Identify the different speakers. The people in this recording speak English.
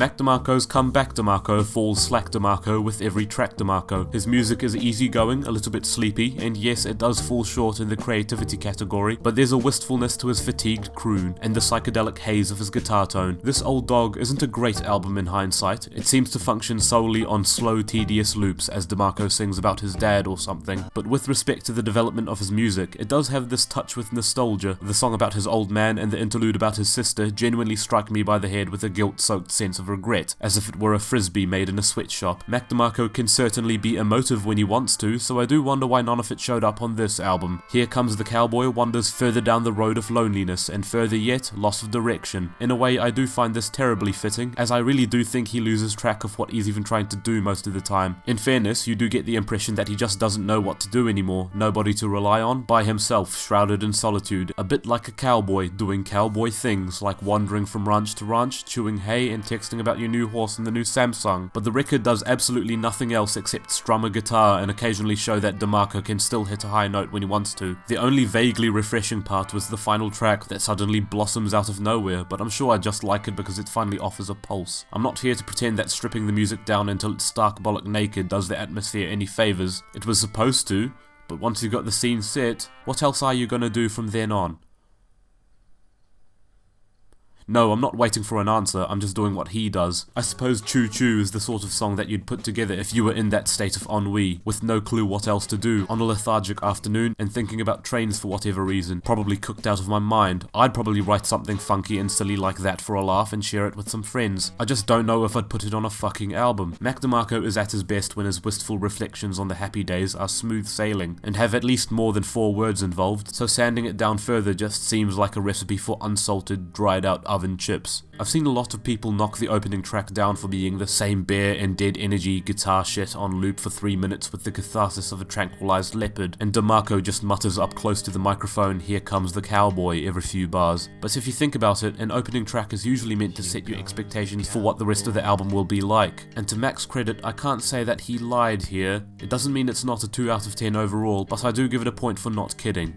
Speaker 1: Mac DeMarco's Come Back DeMarco falls slack DeMarco with every track DeMarco. His music is easygoing, a little bit sleepy, and yes, it does fall short in the creativity category, but there's a wistfulness to his fatigued croon and the psychedelic haze of his guitar tone. This Old Dog isn't a great album in hindsight. It seems to function solely on slow, tedious loops as DeMarco sings about his dad or something, but with respect to the development of his music, it does have this touch with nostalgia. The song about his old man and the interlude about his sister genuinely strike me by the head with a guilt-soaked sense of regret, as if it were a frisbee made in a sweatshop. Mac DeMarco can certainly be emotive when he wants to, so I do wonder why none of it showed up on this album. Here Comes the Cowboy wanders further down the road of loneliness, and further yet, loss of direction. In a way, I do find this terribly fitting, as I really do think he loses track of what he's even trying to do most of the time. In fairness, you do get the impression that he just doesn't know what to do anymore, nobody to rely on, by himself, shrouded in solitude, a bit like a cowboy doing cowboy things, like wandering from ranch to ranch, chewing hay and texting about your new horse and the new Samsung. But the record does absolutely nothing else except strum a guitar and occasionally show that DeMarco can still hit a high note when he wants to. The only vaguely refreshing part was the final track that suddenly blossoms out of nowhere, but I'm sure I just like it because it finally offers a pulse. I'm not here to pretend that stripping the music down until it's stark bollock naked does the atmosphere any favours. It was supposed to, but once you've got the scene set, what else are you gonna do from then on? No, I'm not waiting for an answer, I'm just doing what he does. I suppose Choo Choo is the sort of song that you'd put together if you were in that state of ennui, with no clue what else to do, on a lethargic afternoon, and thinking about trains for whatever reason, probably cooked out of my mind. I'd probably write something funky and silly like that for a laugh and share it with some friends. I just don't know if I'd put it on a fucking album. Mac DeMarco is at his best when his wistful reflections on the happy days are smooth sailing, and have at least more than 4 words involved, so sanding it down further just seems like a recipe for unsalted, dried out oven chips. I've seen a lot of people knock the opening track down for being the same bare and dead energy guitar shit on loop for 3 minutes with the catharsis of a tranquilized leopard, and DeMarco just mutters up close to the microphone, "Here Comes the Cowboy," every few bars. But if you think about it, an opening track is usually meant to set your expectations for what the rest of the album will be like, and to Mac's credit, I can't say that he lied here. It doesn't mean it's not a 2 out of 10 overall, but I do give it a point for not kidding.